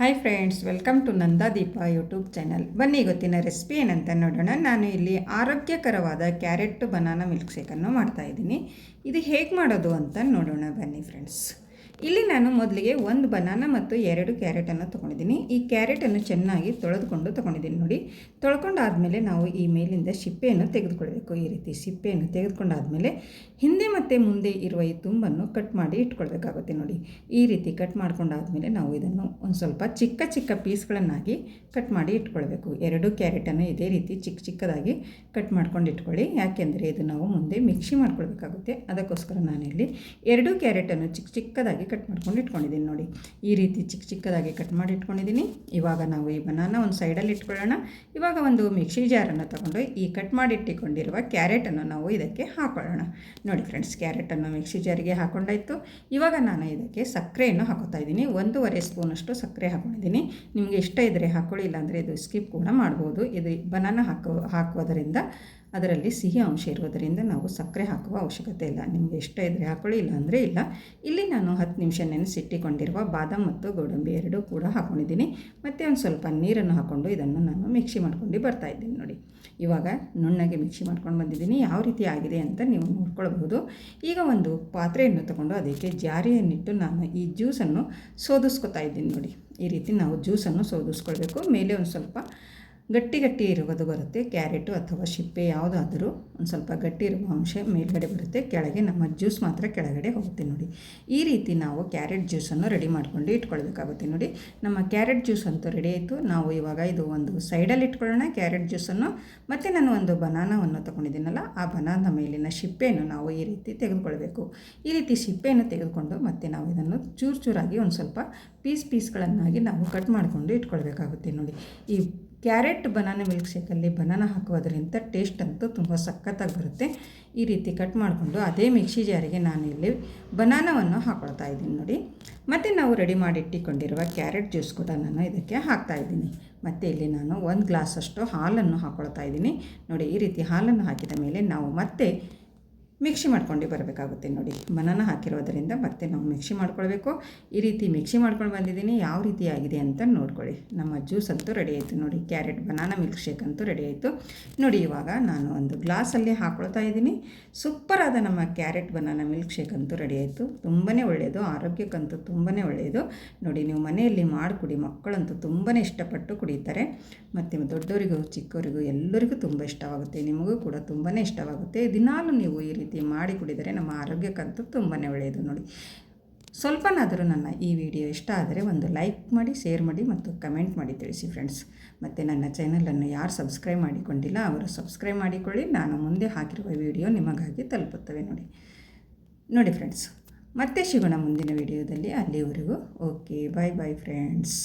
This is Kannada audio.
Hi friends, welcome to Nandadeepa YouTube channel. ಬನ್ನಿ ಇವತ್ತಿನ ರೆಸಿಪಿ ಏನಂತ ನೋಡೋಣ. ನಾನು ಇಲ್ಲಿ ಆರೋಗ್ಯಕರವಾದ ಕ್ಯಾರೆಟ್ ಬನಾನಾ ಮಿಲ್ಕ್ ಶೇಕನ್ನು ಮಾಡ್ತಾಯಿದ್ದೀನಿ. ಇದು ಹೇಗೆ ಮಾಡೋದು ಅಂತ ನೋಡೋಣ ಬನ್ನಿ ಫ್ರೆಂಡ್ಸ್. ಇಲ್ಲಿ ನಾನು ಮೊದಲಿಗೆ ಒಂದು ಬನಾನಾ ಮತ್ತು 2 ಕ್ಯಾರೆಟನ್ನು ತೊಗೊಂಡಿದ್ದೀನಿ. ಈ ಕ್ಯಾರೆಟನ್ನು ಚೆನ್ನಾಗಿ ತೊಳೆದುಕೊಂಡು ತೊಗೊಂಡಿದ್ದೀನಿ. ನೋಡಿ, ತೊಳ್ಕೊಂಡಾದಮೇಲೆ ನಾವು ಈ ಮೇಲಿಂದ ಸಿಪ್ಪೆಯನ್ನು ತೆಗೆದುಕೊಳ್ಬೇಕು. ಈ ರೀತಿ ಸಿಪ್ಪೆಯನ್ನು ತೆಗೆದುಕೊಂಡಾದಮೇಲೆ ಹಿಂದೆ ಮತ್ತು ಮುಂದೆ ಇರುವ ಈ ತುಂಬನ್ನು ಕಟ್ ಮಾಡಿ ಇಟ್ಕೊಳ್ಬೇಕಾಗುತ್ತೆ. ನೋಡಿ, ಈ ರೀತಿ ಕಟ್ ಮಾಡ್ಕೊಂಡಾದಮೇಲೆ ನಾವು ಇದನ್ನು ಒಂದು ಸ್ವಲ್ಪ ಚಿಕ್ಕ ಚಿಕ್ಕ ಪೀಸ್ಗಳನ್ನಾಗಿ ಕಟ್ ಮಾಡಿ ಇಟ್ಕೊಳ್ಬೇಕು. 2 ಕ್ಯಾರೆಟನ್ನು ಇದೇ ರೀತಿ ಚಿಕ್ಕ ಚಿಕ್ಕದಾಗಿ ಕಟ್ ಮಾಡ್ಕೊಂಡು ಇಟ್ಕೊಳ್ಳಿ. ಯಾಕೆಂದರೆ ಇದು ನಾವು ಮುಂದೆ ಮಿಕ್ಸಿ ಮಾಡ್ಕೊಳ್ಬೇಕಾಗುತ್ತೆ. ಅದಕ್ಕೋಸ್ಕರ ನಾನಿಲ್ಲಿ 2 ಕ್ಯಾರೆಟನ್ನು ಚಿಕ್ಕ ಚಿಕ್ಕದಾಗಿ ಕಟ್ ಮಾಡ್ಕೊಂಡು ಇಟ್ಕೊಂಡಿದ್ದೀನಿ. ನೋಡಿ, ಈ ರೀತಿ ಚಿಕ್ಕ ಚಿಕ್ಕದಾಗಿ ಕಟ್ ಮಾಡಿ ಇಟ್ಕೊಂಡಿದ್ದೀನಿ. ಇವಾಗ ನಾವು ಈ ಬನಾನಾ ಒಂದು ಸೈಡಲ್ಲಿ ಇಟ್ಕೊಳ್ಳೋಣ. ಇವಾಗ ಒಂದು ಮಿಕ್ಸಿ ಜಾರನ್ನು ತಗೊಂಡು ಈ ಕಟ್ ಮಾಡಿ ಇಟ್ಟುಕೊಂಡಿರುವ ಕ್ಯಾರೆಟನ್ನು ನಾವು ಇದಕ್ಕೆ ಹಾಕೊಳ್ಳೋಣ. ನೋಡಿ ಫ್ರೆಂಡ್ಸ್, ಕ್ಯಾರೆಟನ್ನು ಮಿಕ್ಸಿ ಜಾರಿಗೆ ಹಾಕೊಂಡಾಯಿತು. ಇವಾಗ ನಾನು ಇದಕ್ಕೆ ಸಕ್ಕರೆಯನ್ನು ಹಾಕೋತಾ ಇದ್ದೀನಿ. 1.5 ಸ್ಪೂನಷ್ಟು ಸಕ್ಕರೆ ಹಾಕೊಂಡಿದ್ದೀನಿ. ನಿಮಗೆ ಇಷ್ಟ ಇದ್ದರೆ ಹಾಕೊಳ್ಳಿ, ಇಲ್ಲಾಂದರೆ ಇದು ಸ್ಕಿಪ್ ಕೂಡ ಮಾಡ್ಬೋದು. ಇದು ಬನಾನಾ ಹಾಕುವುದರಿಂದ ಅದರಲ್ಲಿ ಸಿಹಿ ಅಂಶ ಇರೋದರಿಂದ ನಾವು ಸಕ್ಕರೆ ಹಾಕುವ ಅವಶ್ಯಕತೆ ಇಲ್ಲ. ನಿಮಗೆ ಇಷ್ಟ ಇದ್ದರೆ ಹಾಕೊಳ್ಳಿ, ಇಲ್ಲಾಂದರೆ ಇಲ್ಲ. ಇಲ್ಲಿ ನಾನು 10 ನಿಮಿಷ ನೆನೆಸಿಟ್ಟಿಕೊಂಡಿರುವ ಬಾದಾಮ್ ಮತ್ತು ಗೋಡಂಬಿ ಎರಡೂ ಕೂಡ ಹಾಕ್ಕೊಂಡಿದ್ದೀನಿ. ಮತ್ತು ಒಂದು ಸ್ವಲ್ಪ ನೀರನ್ನು ಹಾಕ್ಕೊಂಡು ಇದನ್ನು ನಾನು ಮಿಕ್ಸಿ ಮಾಡ್ಕೊಂಡು ಬರ್ತಾಯಿದ್ದೀನಿ. ನೋಡಿ, ಇವಾಗ ನುಣ್ಣಗೆ ಮಿಕ್ಸಿ ಮಾಡ್ಕೊಂಡು ಬಂದಿದ್ದೀನಿ. ಯಾವ ರೀತಿ ಆಗಿದೆ ಅಂತ ನೀವು ನೋಡ್ಕೊಳ್ಬಹುದು. ಈಗ ಒಂದು ಪಾತ್ರೆಯನ್ನು ತಗೊಂಡು ಅದಕ್ಕೆ ಜಾರಿಯನ್ನಿಟ್ಟು ನಾನು ಈ ಜ್ಯೂಸನ್ನು ಸೋದಿಸ್ಕೊತಾ ಇದ್ದೀನಿ. ನೋಡಿ, ಈ ರೀತಿ ನಾವು ಜ್ಯೂಸನ್ನು ಸೋದಿಸ್ಕೊಳ್ಬೇಕು. ಮೇಲೆ ಒಂದು ಸ್ವಲ್ಪ ಗಟ್ಟಿ ಇರುವುದು ಬರುತ್ತೆ. ಕ್ಯಾರೆಟು ಅಥವಾ ಸಿಪ್ಪೆ ಯಾವುದಾದರೂ ಒಂದು ಸ್ವಲ್ಪ ಗಟ್ಟಿ ಇರುವ ಅಂಶ ಮೇಲ್ಗಡೆ ಬರುತ್ತೆ, ಕೆಳಗೆ ನಮ್ಮ ಜ್ಯೂಸ್ ಮಾತ್ರ ಕೆಳಗಡೆ ಹೋಗುತ್ತೆ. ನೋಡಿ, ಈ ರೀತಿ ನಾವು ಕ್ಯಾರೆಟ್ ಜ್ಯೂಸನ್ನು ರೆಡಿ ಮಾಡ್ಕೊಂಡು ಇಟ್ಕೊಳ್ಬೇಕಾಗುತ್ತೆ. ನೋಡಿ, ನಮ್ಮ ಕ್ಯಾರೆಟ್ ಜ್ಯೂಸ್ ಅಂತೂ ರೆಡಿ ಆಯಿತು. ನಾವು ಇವಾಗ ಇದು ಒಂದು ಸೈಡಲ್ಲಿ ಇಟ್ಕೊಳ್ಳೋಣ ಕ್ಯಾರೆಟ್ ಜ್ಯೂಸನ್ನು. ಮತ್ತು ನಾನು ಒಂದು ಬನಾನವನ್ನು ತೊಗೊಂಡಿದ್ದೀನಲ್ಲ, ಆ ಬನಾನ ಮೇಲಿನ ಸಿಪ್ಪೆಯನ್ನು ನಾವು ಈ ರೀತಿ ಈ ರೀತಿ ಸಿಪ್ಪೆಯನ್ನು ತೆಗೆದುಕೊಂಡು ಮತ್ತೆ ನಾವು ಇದನ್ನು ಚೂರಾಗಿ ಒಂದು ಸ್ವಲ್ಪ ಪೀಸ್ಗಳನ್ನಾಗಿ ನಾವು ಕಟ್ ಮಾಡಿಕೊಂಡು ಇಟ್ಕೊಳ್ಬೇಕಾಗುತ್ತೆ. ನೋಡಿ, ಈ ಕ್ಯಾರೆಟ್ ಬನಾನಾ ಮಿಲ್ಕ್ ಶೇಕಲ್ಲಿ ಬನಾನಾ ಹಾಕುವುದರಿಂದ ಟೇಸ್ಟ್ ಅಂತೂ ತುಂಬ ಸಖತ್ತಾಗಿ ಬರುತ್ತೆ. ಈ ರೀತಿ ಕಟ್ ಮಾಡಿಕೊಂಡು ಅದೇ ಮಿಕ್ಸಿ ಜಾರಿಗೆ ನಾನು ಇಲ್ಲಿ ಬನಾನವನ್ನು ಹಾಕ್ಕೊಳ್ತಾ ಇದ್ದೀನಿ. ನೋಡಿ, ಮತ್ತು ನಾವು ರೆಡಿ ಮಾಡಿಟ್ಟಿಕೊಂಡಿರುವ ಕ್ಯಾರೆಟ್ ಜ್ಯೂಸ್ ಕೂಡ ನಾನು ಇದಕ್ಕೆ ಹಾಕ್ತಾಯಿದ್ದೀನಿ. ಮತ್ತು ಇಲ್ಲಿ ನಾನು 1 ಗ್ಲಾಸಷ್ಟು ಹಾಲನ್ನು ಹಾಕ್ಕೊಳ್ತಾ ಇದ್ದೀನಿ. ನೋಡಿ, ಈ ರೀತಿ ಹಾಲನ್ನು ಹಾಕಿದ ಮೇಲೆ ನಾವು ಮತ್ತೆ ಮಿಕ್ಸಿ ಮಾಡ್ಕೊಂಡು ಬರಬೇಕಾಗುತ್ತೆ. ನೋಡಿ, ಬನಾನಾ ಹಾಕಿರೋದರಿಂದ ಮತ್ತೆ ನಾವು ಮಿಕ್ಸಿ ಮಾಡ್ಕೊಳ್ಬೇಕು. ಈ ರೀತಿ ಮಿಕ್ಸಿ ಮಾಡ್ಕೊಂಡು ಬಂದಿದ್ದೀನಿ. ಯಾವ ರೀತಿ ಆಗಿದೆ ಅಂತ ನೋಡ್ಕೊಳ್ಳಿ. ನಮ್ಮ ಜ್ಯೂಸ್ ಅಂತೂ ರೆಡಿ ಆಯಿತು. ನೋಡಿ, ಕ್ಯಾರೆಟ್ ಬನಾನಾ ಮಿಲ್ಕ್ ಶೇಕ್ ಅಂತೂ ರೆಡಿ ಆಯಿತು. ನೋಡಿ, ಇವಾಗ ನಾನು ಒಂದು ಗ್ಲಾಸಲ್ಲಿ ಹಾಕ್ಕೊಳ್ತಾ ಇದ್ದೀನಿ. ಸೂಪರಾದ ನಮ್ಮ ಕ್ಯಾರೆಟ್ ಬನಾನಾ ಮಿಲ್ಕ್ ಶೇಕ್ ಅಂತೂ ರೆಡಿ ಆಯಿತು. ತುಂಬಾ ಒಳ್ಳೆಯದು, ಆರೋಗ್ಯಕ್ಕಂತೂ ತುಂಬಾ ಒಳ್ಳೆಯದು. ನೋಡಿ, ನೀವು ಮನೆಯಲ್ಲಿ ಮಾಡಿಕೊಡಿ. ಮಕ್ಕಳಂತೂ ತುಂಬಾ ಇಷ್ಟಪಟ್ಟು ಕುಡಿತಾರೆ. ಮತ್ತು ದೊಡ್ಡವರಿಗೂ ಚಿಕ್ಕವರಿಗೂ ಎಲ್ಲರಿಗೂ ತುಂಬ ಇಷ್ಟವಾಗುತ್ತೆ. ನಿಮಗೂ ಕೂಡ ತುಂಬಾ ಇಷ್ಟವಾಗುತ್ತೆ. ದಿನಾಲೂ ನೀವು ಈ ರೀತಿ ಮಾಡಿ ಕುಡಿದರೆ ನಮ್ಮ ಆರೋಗ್ಯಕ್ಕಂತೂ ತುಂಬಾ ಒಳ್ಳೆಯದು. ನೋಡಿ, ಸ್ವಲ್ಪನಾದರೂ ನನ್ನ ಈ ವಿಡಿಯೋ ಇಷ್ಟ ಆದರೆ ಒಂದು ಲೈಕ್ ಮಾಡಿ, ಶೇರ್ ಮಾಡಿ ಮತ್ತು ಕಮೆಂಟ್ ಮಾಡಿ ತಿಳಿಸಿ ಫ್ರೆಂಡ್ಸ್. ಮತ್ತು ನನ್ನ ಚಾನಲನ್ನು ಯಾರು ಸಬ್ಸ್ಕ್ರೈಬ್ ಮಾಡಿಕೊಂಡಿಲ್ಲ ಅವರು ಸಬ್ಸ್ಕ್ರೈಬ್ ಮಾಡಿಕೊಳ್ಳಿ. ನಾನು ಮುಂದೆ ಹಾಕಿರುವ ವಿಡಿಯೋ ನಿಮಗಾಗಿ ತಲುಪುತ್ತವೆ. ನೋಡಿ ಫ್ರೆಂಡ್ಸ್, ಮತ್ತೆ ಸಿಗೋಣ ಮುಂದಿನ ವಿಡಿಯೋದಲ್ಲಿ. ಅಲ್ಲಿವರೆಗೂ ಓಕೆ, ಬಾಯ್ ಫ್ರೆಂಡ್ಸ್.